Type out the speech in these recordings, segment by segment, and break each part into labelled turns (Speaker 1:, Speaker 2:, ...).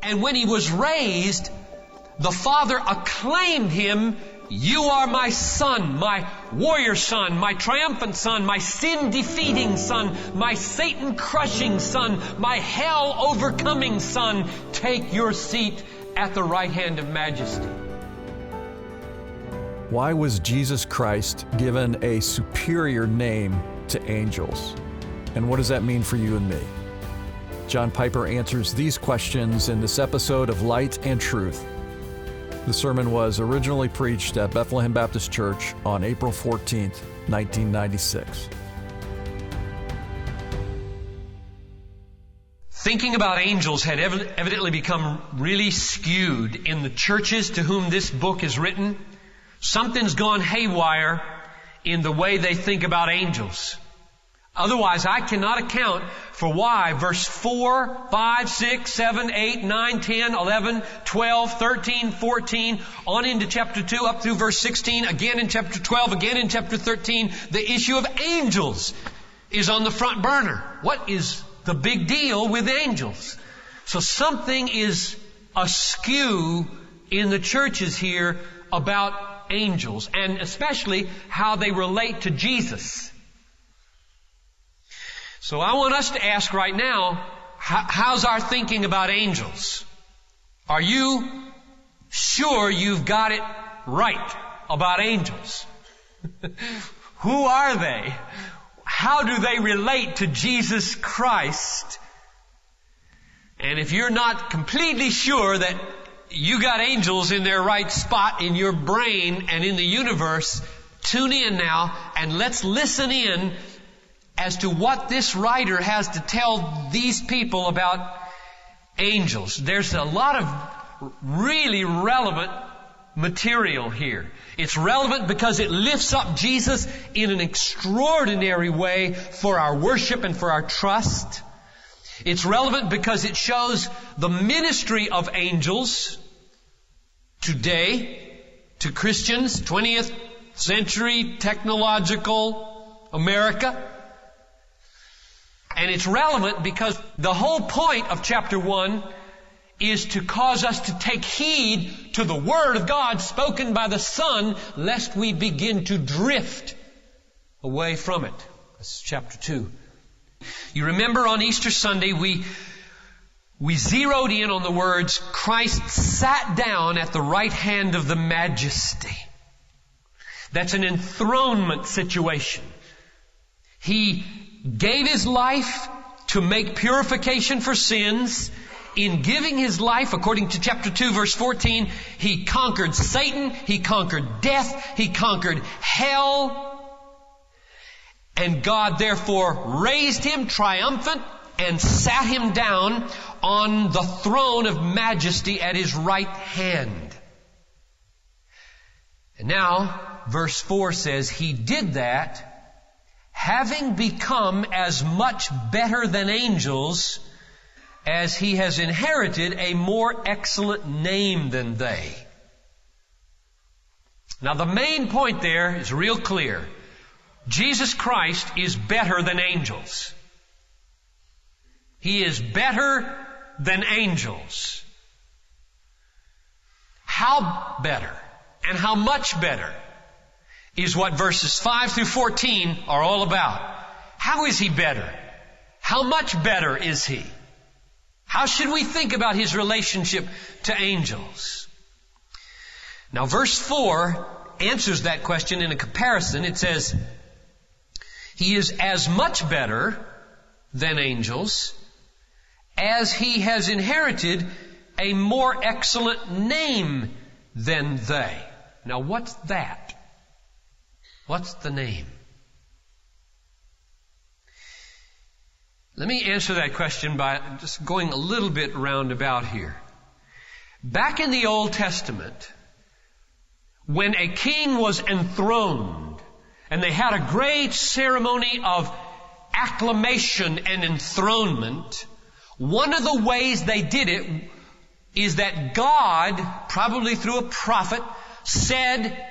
Speaker 1: And when He was raised, the Father acclaimed Him, "You are my Son, my warrior Son, my triumphant Son, my sin-defeating Son, my Satan-crushing Son, my hell-overcoming Son. Take your seat at the right hand of majesty."
Speaker 2: Why was Jesus Christ given a superior name to angels? And what does that mean for you and me? John Piper answers these questions in this episode of Light and Truth. The sermon was originally preached at Bethlehem Baptist Church on April 14th, 1996.
Speaker 1: Thinking about angels had evidently become really skewed in the churches to whom this book is written. Something's gone haywire in the way they think about angels. Otherwise, I cannot account for why verse 4, 5, 6, 7, 8, 9, 10, 11, 12, 13, 14, on into chapter 2, up through verse 16, again in chapter 12, again in chapter 13, the issue of angels is on the front burner. What is the big deal with angels? So something is askew in the churches here about angels, and especially how they relate to Jesus. So I want us to ask right now, how's our thinking about angels? Are you sure you've got it right about angels? Who are they? How do they relate to Jesus Christ? And if you're not completely sure that you got angels in their right spot in your brain and in the universe, tune in now and let's listen in as to what this writer has to tell these people about angels. There's a lot of really relevant material here. It's relevant because it lifts up Jesus in an extraordinary way for our worship and for our trust. It's relevant because it shows the ministry of angels today to Christians, 20th century technological America. And it's relevant because the whole point of chapter 1 is to cause us to take heed to the Word of God spoken by the Son, lest we begin to drift away from it. This is chapter 2. You remember on Easter Sunday we zeroed in on the words, Christ sat down at the right hand of the majesty. That's an enthronement situation. He gave His life to make purification for sins. In giving His life, according to chapter 2, verse 14, He conquered Satan, He conquered death, He conquered hell. And God therefore raised Him triumphant and sat Him down on the throne of majesty at His right hand. And now, verse 4 says, He did that having become as much better than angels as He has inherited a more excellent name than they. Now the main point there is real clear. Jesus Christ is better than angels. He is better than angels. How better and how much better is what verses 5 through 14 are all about. How is He better? How much better is He? How should we think about His relationship to angels? Now verse 4 answers that question in a comparison. It says, He is as much better than angels as He has inherited a more excellent name than they. Now what's that? What's the name? Let me answer that question by just going a little bit roundabout here. Back in the Old Testament, when a king was enthroned, and they had a great ceremony of acclamation and enthronement, one of the ways they did it is that God, probably through a prophet, said,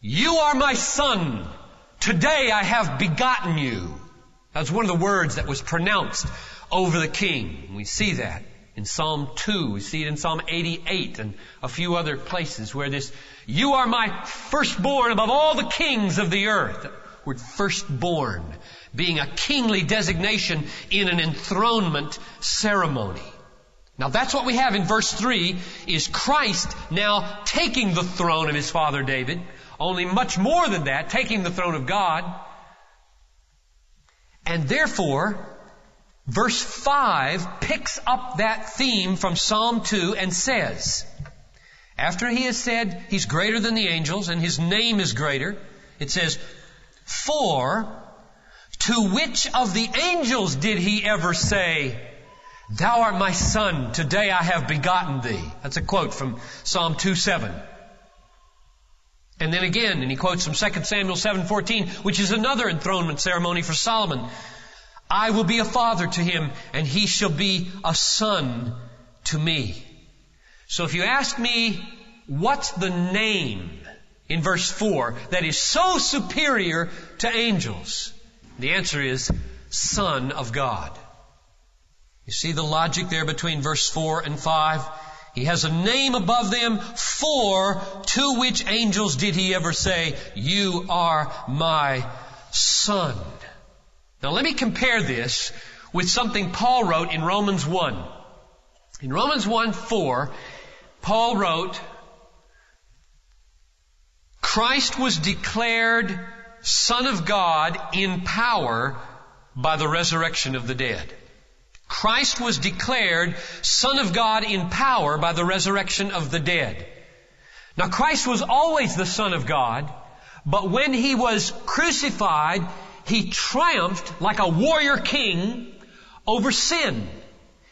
Speaker 1: You are my son. Today I have begotten you. That's one of the words that was pronounced over the king. We see that In Psalm 2, we see it in Psalm 88 and a few other places where this, you are my firstborn above all the kings of the earth. The word firstborn being a kingly designation in an enthronement ceremony. Now that's what we have in verse 3, is Christ now taking the throne of his father David. Only much more than that, taking the throne of God. And therefore, verse 5 picks up that theme from Psalm 2 and says, after he has said he's greater than the angels and his name is greater, it says, for to which of the angels did he ever say, thou art my son, today I have begotten thee? That's a quote from Psalm 2:7. And then again, and he quotes from 2 Samuel 7:14, which is another enthronement ceremony for Solomon. I will be a father to him, and he shall be a son to me. So if you ask me, what's the name in verse 4 that is so superior to angels? The answer is Son of God. You see the logic there between verse 4 and 5? He has a name above them, for to which angels did he ever say, you are my son? Now let me compare this with something Paul wrote in Romans 1. In Romans 1:4, Paul wrote, Christ was declared Son of God in power by the resurrection of the dead. Christ was declared Son of God in power by the resurrection of the dead. Now Christ was always the Son of God, but when he was crucified, he triumphed like a warrior king over sin.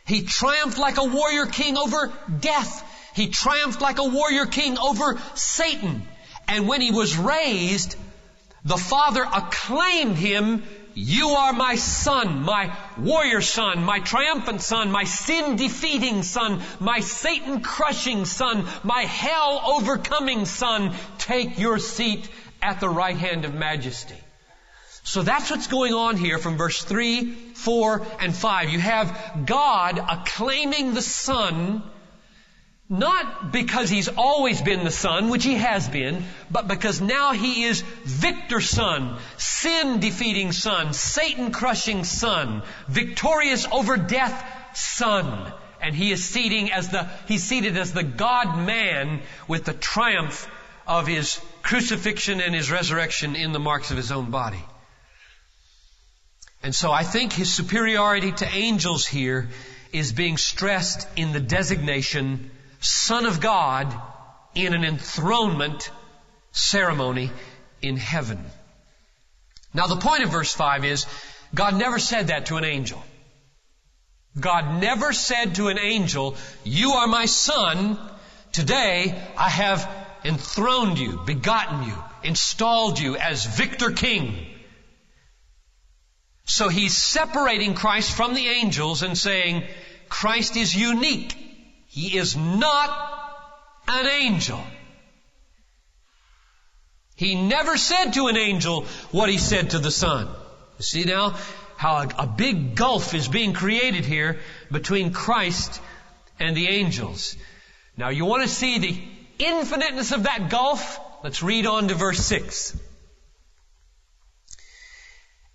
Speaker 1: He triumphed like a warrior king over death. He triumphed like a warrior king over Satan. And when he was raised, the Father acclaimed him, you are my son, my warrior son, my triumphant son, my sin-defeating son, my Satan-crushing son, my hell-overcoming son. Take your seat at the right hand of majesty. So that's what's going on here from verse 3, 4, and 5. You have God acclaiming the Son, not because he's always been the Son, which he has been, but because now he is victor Son, sin-defeating Son, Satan-crushing Son, victorious over death Son. And he is seated as the God-man with the triumph of his crucifixion and his resurrection in the marks of his own body. And so I think his superiority to angels here is being stressed in the designation Son of God in an enthronement ceremony in heaven. Now the point of verse 5 is, God never said that to an angel. God never said to an angel, you are my son, today I have enthroned you, begotten you, installed you as victor king. So he's separating Christ from the angels and saying, Christ is unique. He is not an angel. He never said to an angel what he said to the Son. You see now how a big gulf is being created here between Christ and the angels. Now you want to see the infiniteness of that gulf? Let's read on to verse 6.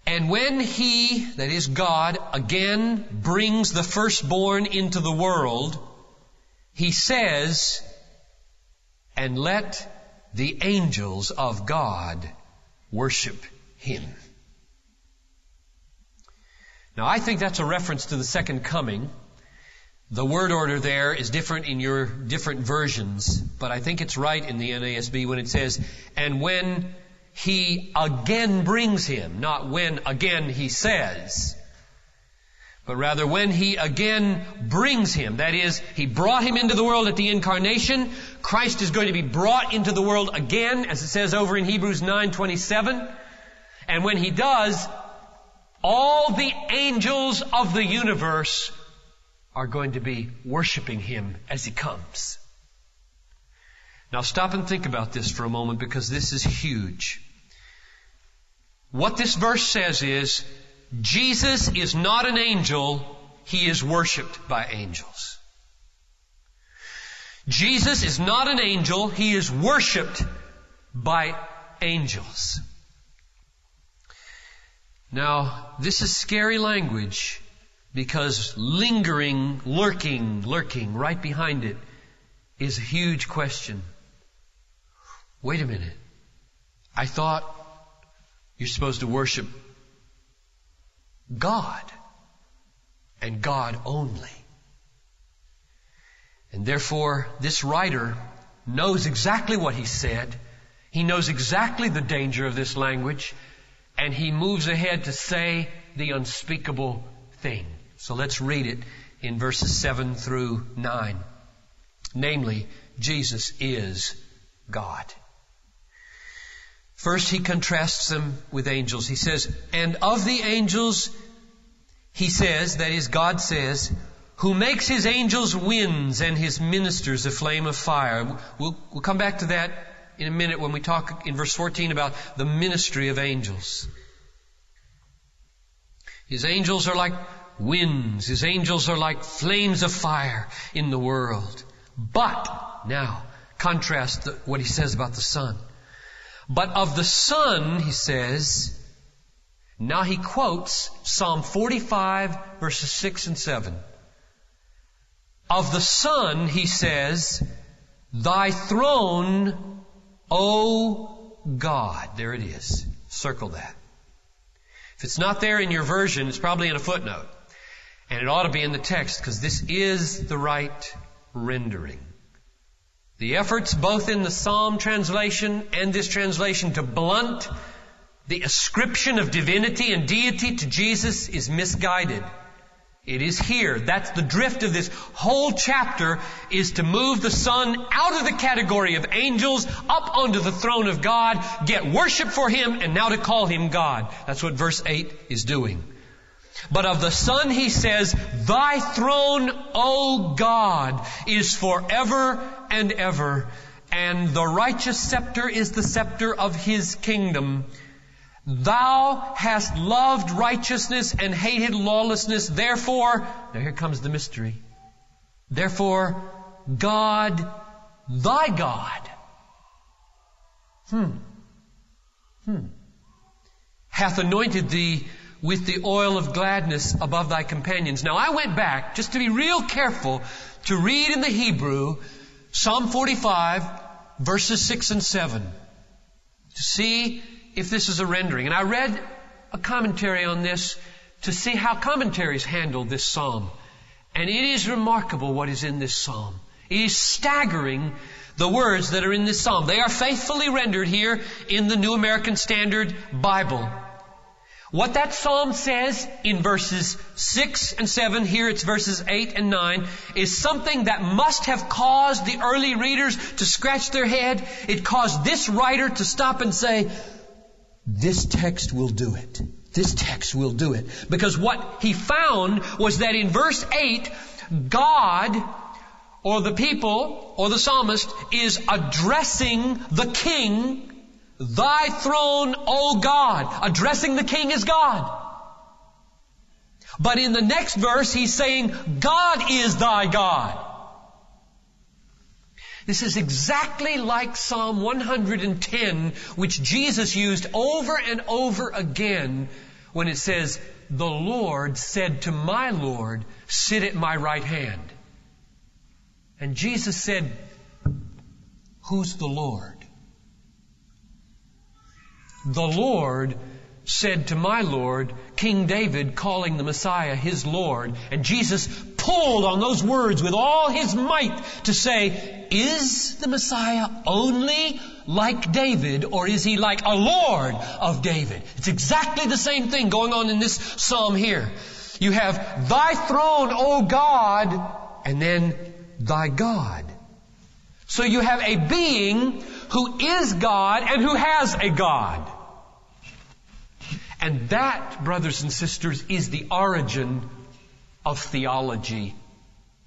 Speaker 1: And when he, that is God, again brings the firstborn into the world, he says, and let the angels of God worship him. Now I think that's a reference to the second coming. The word order there is different in your different versions, but I think it's right in the NASB when it says, and when he again brings him, not when again he says, but rather when he again brings him. That is, he brought him into the world at the incarnation. Christ is going to be brought into the world again, as it says over in Hebrews 9:27. And when he does, all the angels of the universe are going to be worshiping him as he comes. Now stop and think about this for a moment, because this is huge. What this verse says is, Jesus is not an angel, he is worshipped by angels. Jesus is not an angel. He is worshipped by angels. Now, this is scary language because lingering, lurking right behind it is a huge question. Wait a minute. I thought you're supposed to worship God and God only. And therefore, this writer knows exactly what he said. He knows exactly the danger of this language. And he moves ahead to say the unspeakable thing. So let's read it in verses 7 through 9. Namely, Jesus is God. First, he contrasts them with angels. He says, and of the angels, he says, that is, God says, who makes his angels winds and his ministers a flame of fire. We'll come back to that in a minute when we talk in verse 14 about the ministry of angels. His angels are like winds. His angels are like flames of fire in the world. But, now, contrast what he says about the Son. But of the Son, he says, now he quotes Psalm 45, verses 6 and 7. Of the Son, he says, thy throne, O God. There it is. Circle that. If it's not there in your version, it's probably in a footnote. And it ought to be in the text, because this is the right rendering. The efforts both in the Psalm translation and this translation to blunt the ascription of divinity and deity to Jesus is misguided. It is here. That's the drift of this whole chapter, is to move the Son out of the category of angels up onto the throne of God, get worship for Him, and now to call Him God. That's what verse 8 is doing. But of the Son he says, thy throne, O God, is forever and ever, and the righteous scepter is the scepter of His kingdom. Thou hast loved righteousness and hated lawlessness. Therefore, now here comes the mystery. Therefore, God, thy God, hath anointed thee with the oil of gladness above thy companions. Now I went back, just to be real careful, to read in the Hebrew, Psalm 45, verses 6 and 7, to see if this is a rendering. And I read a commentary on this to see how commentaries handle this psalm. And it is remarkable what is in this psalm. It is staggering, the words that are in this psalm. They are faithfully rendered here in the New American Standard Bible. What that psalm says in verses 6 and 7, here it's verses 8 and 9, is something that must have caused the early readers to scratch their head. It caused this writer to stop and say, this text will do it. This text will do it. Because what he found was that in verse 8, God, or the people, or the psalmist, is addressing the king. Thy throne, O God. Addressing the king as God. But in the next verse, he's saying, God is thy God. This is exactly like Psalm 110, which Jesus used over and over again when it says, the Lord said to my Lord, sit at my right hand. And Jesus said, who's the Lord? The Lord said to my Lord, King David calling the Messiah his Lord. And Jesus pulled on those words with all his might to say, is the Messiah only like David, or is he like a Lord of David? It's exactly the same thing going on in this psalm here. You have thy throne, O God, and then thy God. So you have a being who is God and who has a God. And that, brothers and sisters, is the origin of theology.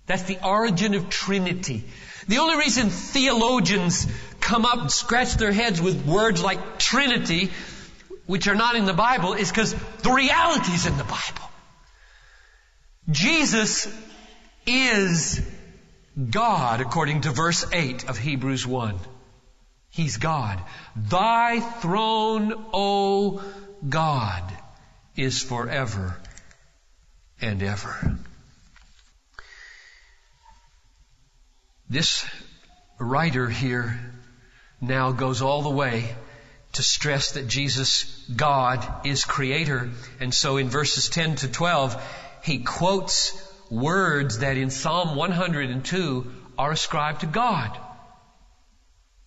Speaker 1: That's the origin of Trinity. The only reason theologians come up and scratch their heads with words like Trinity, which are not in the Bible, is because the reality's in the Bible. Jesus is God, according to verse 8 of Hebrews 1. He's God. Thy throne, O God, is forever and ever. This writer here now goes all the way to stress that Jesus, God, is creator. And so in verses 10 to 12, he quotes words that in Psalm 102 are ascribed to God.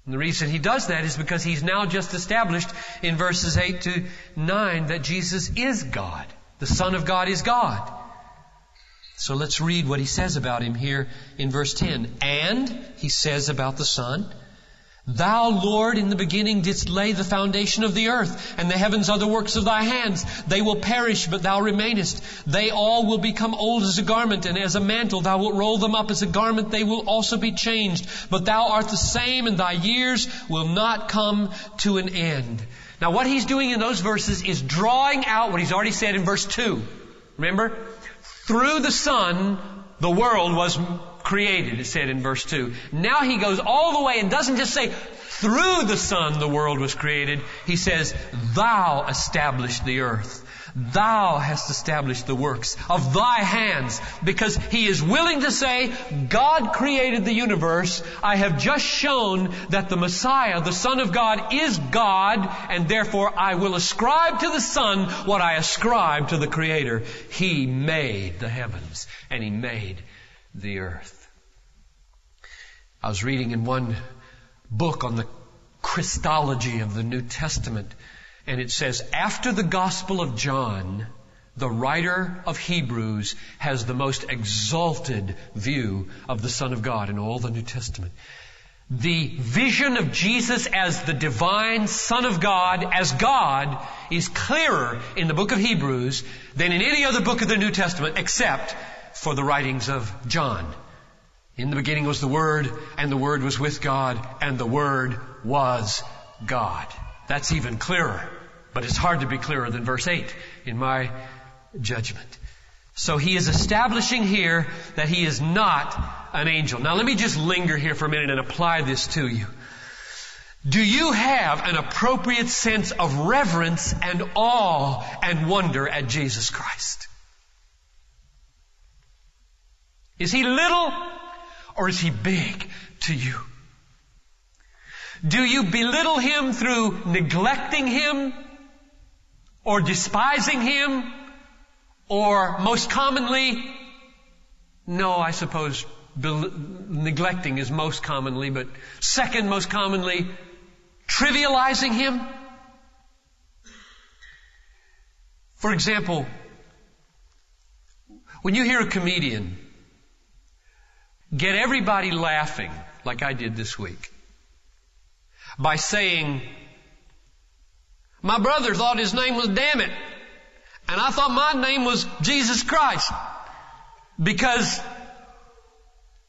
Speaker 1: And the reason he does that is because he's now just established in verses 8 to 9 that Jesus is God. The Son of God is God. So let's read what he says about him here in verse 10. And he says about the Son, Thou, Lord, in the beginning didst lay the foundation of the earth, and the heavens are the works of thy hands. They will perish, but thou remainest. They all will become old as a garment, and as a mantle thou wilt roll them up as a garment. They will also be changed. But thou art the same, and thy years will not come to an end. Now what he's doing in those verses is drawing out what he's already said in verse 2. Remember? Through the Son, the world was created, it said in verse 2. Now he goes all the way and doesn't just say, through the Son the world was created. He says, Thou established the earth. Thou hast established the works of thy hands. Because he is willing to say, God created the universe. I have just shown that the Messiah, the Son of God, is God, and therefore I will ascribe to the Son what I ascribe to the Creator. He made the heavens, and He made the earth. I was reading in one book on the Christology of the New Testament, and it says, after the Gospel of John, the writer of Hebrews has the most exalted view of the Son of God in all the New Testament. The vision of Jesus as the divine Son of God, as God, is clearer in the book of Hebrews than in any other book of the New Testament except for the writings of John. In the beginning was the Word, and the Word was with God, and the Word was God. That's even clearer. But it's hard to be clearer than verse 8 in my judgment. So he is establishing here that he is not an angel. Now let me just linger here for a minute and apply this to you. Do you have an appropriate sense of reverence and awe and wonder at Jesus Christ? Is He little or is He big to you? Do you belittle Him through neglecting Him or despising Him? Or most commonly, no, I suppose neglecting is most commonly, but second most commonly, trivializing Him? For example, when you hear a comedian get everybody laughing, like I did this week, by saying, my brother thought his name was Damn It, and I thought my name was Jesus Christ, because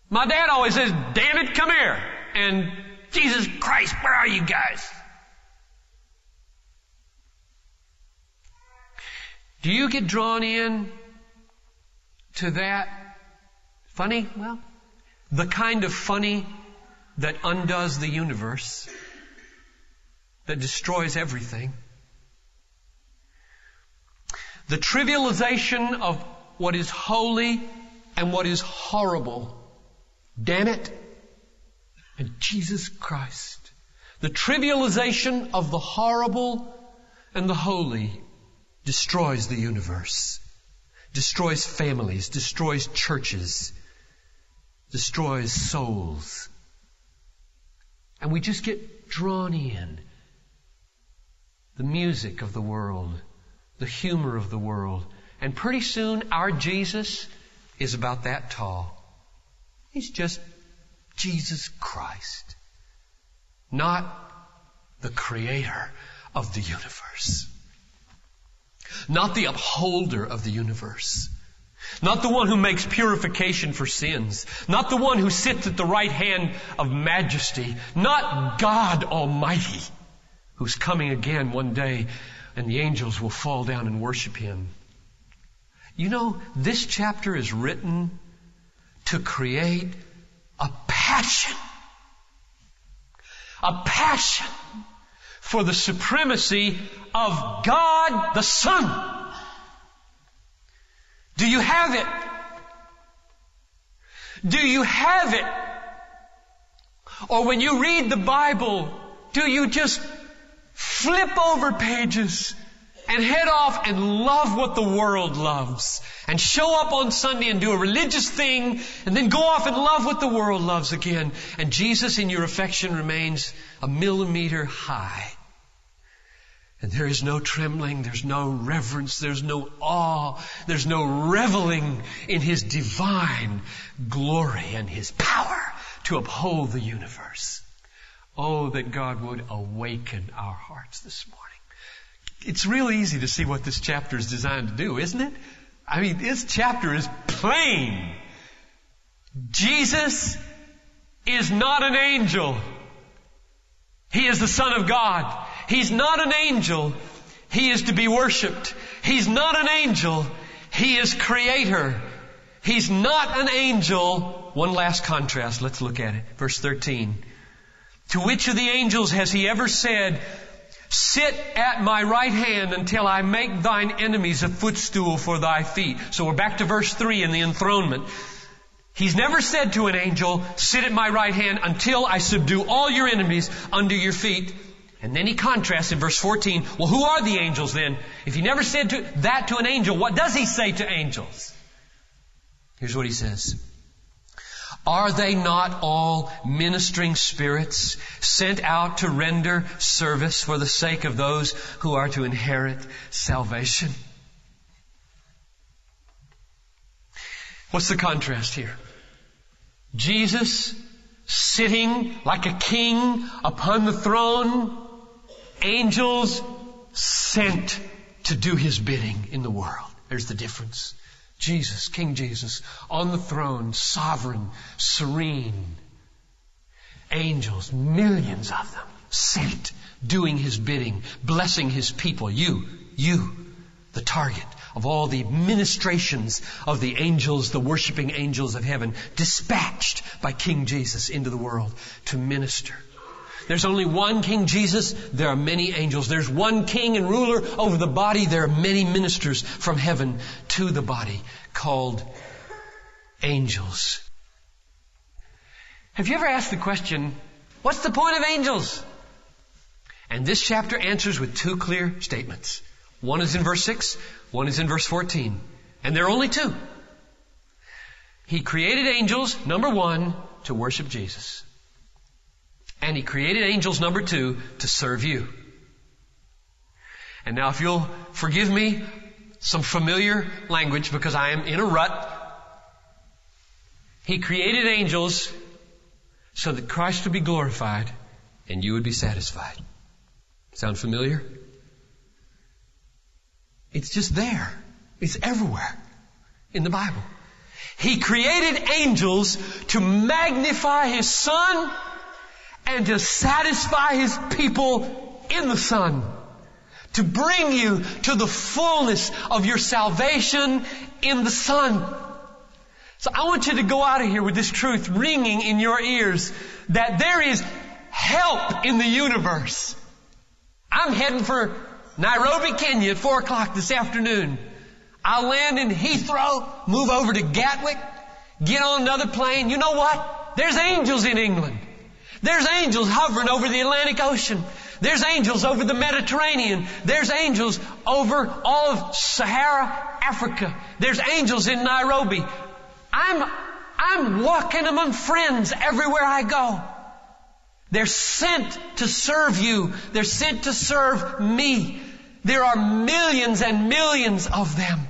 Speaker 1: my dad always says, damn it, come here, and Jesus Christ, where are you guys? Do you get drawn in to that funny? Well, the kind of funny that undoes the universe, that destroys everything. The trivialization of what is holy and what is horrible. Damn it. And Jesus Christ. The trivialization of the horrible and the holy destroys the universe. Destroys families. Destroys churches. Destroys souls. And we just get drawn in. The music of the world. The humor of the world. And pretty soon our Jesus is about that tall. He's just Jesus Christ. Not the creator of the universe. Not the upholder of the universe. Not the one who makes purification for sins. Not the one who sits at the right hand of majesty. Not God Almighty, who's coming again one day, and the angels will fall down and worship Him. You know, this chapter is written to create a passion for the supremacy of God the Son. Do you have it? Do you have it? Or when you read the Bible, do you just flip over pages and head off and love what the world loves and show up on Sunday and do a religious thing and then go off and love what the world loves again, and Jesus in your affection remains a millimeter high? And there is no trembling, there's no reverence, there's no awe, there's no reveling in His divine glory and His power to uphold the universe. Oh, that God would awaken our hearts this morning. It's real easy to see what this chapter is designed to do, isn't it? I mean, this chapter is plain. Jesus is not an angel. He is the Son of God. He's not an angel. He is to be worshipped. He's not an angel. He is Creator. He's not an angel. One last contrast. Let's look at it. Verse 13. To which of the angels has He ever said, sit at my right hand until I make thine enemies a footstool for thy feet? So we're back to verse 3 in the enthronement. He's never said to an angel, sit at my right hand until I subdue all your enemies under your feet. And then He contrasts in verse 14. Well, who are the angels then? If He never said that to an angel, what does He say to angels? Here's what He says. Are they not all ministering spirits sent out to render service for the sake of those who are to inherit salvation? What's the contrast here? Jesus sitting like a king upon the throne. Angels sent to do His bidding in the world. There's the difference. Jesus, King Jesus, on the throne, sovereign, serene. Angels, millions of them, sent, doing His bidding, blessing His people. You, the target of all the ministrations of the angels, the worshiping angels of heaven, dispatched by King Jesus into the world to minister. There's only one King Jesus. There are many angels. There's one king and ruler over the body. There are many ministers from heaven to the body called angels. Have you ever asked the question, what's the point of angels? And this chapter answers with two clear statements. One is in verse 6, one is in verse 14. And there are only two. He created angels, number one, to worship Jesus. And He created angels, number two, to serve you. And now if you'll forgive me some familiar language because I am in a rut. He created angels so that Christ would be glorified and you would be satisfied. Sound familiar? It's just there. It's everywhere in the Bible. He created angels to magnify His Son and to satisfy His people in the Son. To bring you to the fullness of your salvation in the Son. So I want you to go out of here with this truth ringing in your ears that there is help in the universe. I'm heading for Nairobi, Kenya at 4 o'clock this afternoon. I'll land in Heathrow, move over to Gatwick, get on another plane. You know what? There's angels in England. There's angels hovering over the Atlantic Ocean. There's angels over the Mediterranean. There's angels over all of Sahara, Africa. There's angels in Nairobi. I'm walking among friends everywhere I go. They're sent to serve you. They're sent to serve me. There are millions and millions of them.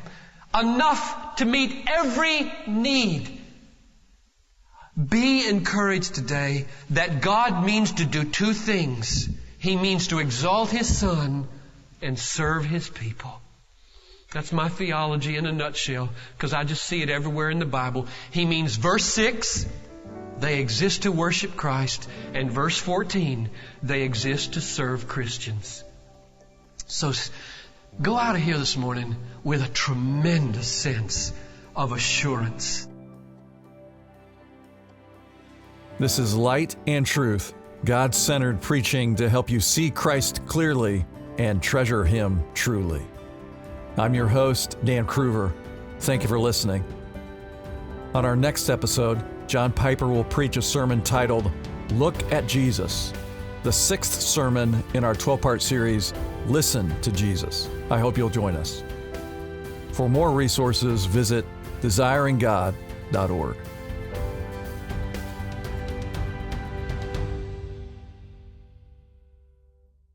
Speaker 1: Enough to meet every need. Be encouraged today that God means to do two things. He means to exalt His Son and serve His people. That's my theology in a nutshell, because I just see it everywhere in the Bible. He means, verse 6, they exist to worship Christ, and verse 14, they exist to serve Christians. So go out of here this morning with a tremendous sense of assurance.
Speaker 2: This is Light and Truth, God-centered preaching to help you see Christ clearly and treasure Him truly. I'm your host, Dan Kruver. Thank you for listening. On our next episode, John Piper will preach a sermon titled, Look at Jesus, the 6th sermon in our 12-part series, Listen to Jesus. I hope you'll join us. For more resources, visit desiringgod.org.